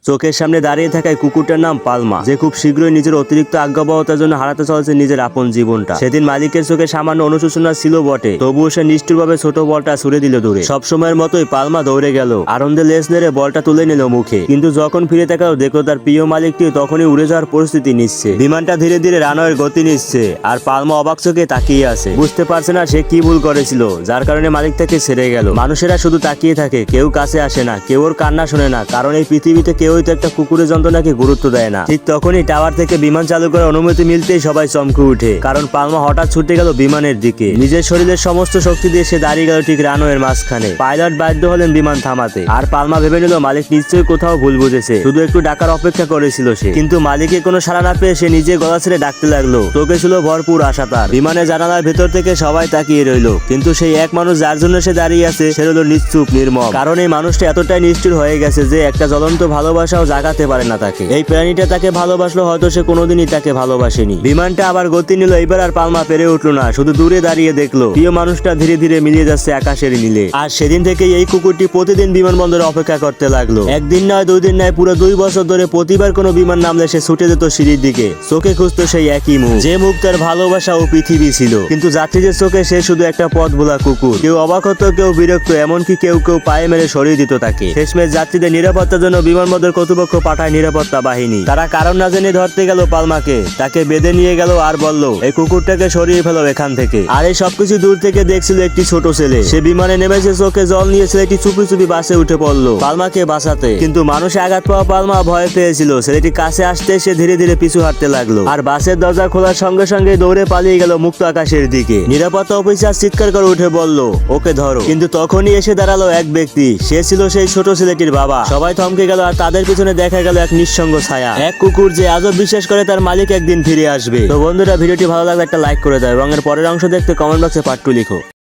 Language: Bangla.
চোখের সামনে দাঁড়িয়ে থাকায় কুকুরটার নাম পালমা, যে খুব শীঘ্রই নিজের অতিরিক্ত আজ্ঞাবহতার জন্য হারাতে চলেছে নিজের আপন জীবনটা। সেদিন মালিকের চোখে সামান্য অনুশোচনা ছিল বটে, তবুও সে নিষ্ঠুরভাবে ছোট বলটা ছুড়ে দিল দূরে। সবসময়ের মতোই পালমা দৌড়ে গেল, আনন্দে লেজ নেড়ে বলটা তুলে নিল মুখে। কিন্তু যখন ফিরে তাকালো দেখলো তার প্রিয় মালিকটি তখনই উড়ে যাওয়ার পরিস্থিতি নিচ্ছে। বিমানটা ধীরে ধীরে রানওয়ের গতি নিচ্ছে, আর পালমা অবাক চোখে তাকিয়ে আছে। বুঝতে পারছে না সে কি ভুল করেছিল, যার কারণে মালিক তাকে ছেড়ে গেল। মানুষেরা শুধু তাকিয়ে থাকে, কেউ কাছে আসে না, কেউ ওর কান্না শোনে না, কারণ এই পৃথিবীতে কেউই তো একটা কুকুরের যন্ত্রণাকে গুরুত্ব দেয় না। ঠিক তখনই টাওয়ার থেকে বিমান চালু করার অনুমতি মিলতেই সবাই চমকে উঠে, কারণ পালমা হঠাৎ ছুটে গেল বিমানের দিকে। নিজের শরীরের সমস্ত শক্তি দিয়ে সে দাঁড়িয়ে গেল ঠিক রানওয়ের মাঝখানে। পাইলট বাধ্য হলেন বিমান থামাতে, আর পালমা ভেবে নিল মালিক নিশ্চয়ই কোথাও ভুল বুঝেছে, শুধু একটু ডাকার অপেক্ষা করেছিল সে। কিন্তু মালিকের কোনো সাড়া না পেয়ে সে নিজে গলা ছেড়ে ডাকতে লাগলো। চোখে ছিল ভরপুর আশা তার। বিমানের জানালার ভেতর থেকে সবাই তাকিয়ে রইল, কিন্তু সেই এক মানুষ যার জন্য সে দাঁড়িয়ে আছে সে হলো নিশ্চুপ নির্মম। কারণ এই মানুষটা এতটাই নিষ্ঠুর হয়ে গেছে যে একটা জ্বলন্ত ভালোবাসাও জাগাতে পারে না তাকে। এই প্রাণীটা তাকে ভালোবাসলো, হয়তো সে কোনোদিনই তাকে ভালোবাসেনি। বিমানটা আবার গতি নিল, এবার আর পালমা পেরে উঠলো না, শুধু দূরে দাঁড়িয়ে দেখলো প্রিয় মানুষটা ধীরে ধীরে মিলিয়ে যাচ্ছে আকাশের নীলে। আর সেদিন থেকে এই কুকুরটি প্রতিদিন বিমানবন্দরে অপেক্ষা করতে লাগলো। একদিন নয়, 2 দিন নয়, পুরো 2 বছর ধরে প্রতিবার কোনো বিমান নামলে সে ছুটে যেত সিঁড়ির দিকে। চোখে খুঁজতো সেই একই মুখ, যে মুখ তার ভালোবাসা ও পৃথিবী ছিল। কিন্তু যাত্রীদের চোখে সে শুধু একটা পথ ভোলা কুকুর। কেউ অবাক হতো, কেউ বিরক্ত, এমনকি কেউ কেউ পায়ে মেরে সরিয়ে দিত তাকে। শেষমেশ যাত্রীদের নিরাপত্তার জন্য বিমানবন্দর কর্তৃপক্ষ পাঠায় নিরাপত্তা বাহিনী। তারা কারণ না জেনে ধরতে গেল পালমাকে, তাকে বেঁধে নিয়ে গেল আর বলল এই কুকুরটাকে সরিয়ে ফেলো এখান থেকে। আর এই সবকিছু দূর থেকে দেখছিল একটি ছোট ছেলে। সে বিমানে নেমেছে, চোখে জল নিয়ে ছেলেটি চুপি চুপি বাসে উঠে পড়লো পালমাকে বাঁচাতে। কিন্তু মানুষে আঘাত পাওয়া পালমা ভয় পেয়েছিল। ছেলেটি কাছে আসতে সে ধীরে ধীরে পিছু হাঁটতে লাগলো, আর বাসের দরজা খোলার সঙ্গে সঙ্গে দৌড়ে পালিয়ে গেল মুক্ত আকাশের দিকে। নিরাপত্তা অফিসার চিৎকার করে উঠে বলল ওকে ধরো। কিন্তু তখনই এসে দাঁড়ালো এক ব্যক্তি, সে ছিল সেই ছোট ছেলেটির বাবা। সবাই থমকে গেল, আর তাদের পিছনে দেখা গেল এক নিঃসঙ্গ ছায়া, এক কুকুর যে আজও বিশ্বাস করে তার মালিক একদিন ফিরে আসবে। তো বন্ধুরা, ভিডিওটি ভালো লাগলে একটা লাইক করে দাও এবং এর পরের অংশ দেখতে কমেন্ট বক্সে পার্ট 2 লিখো।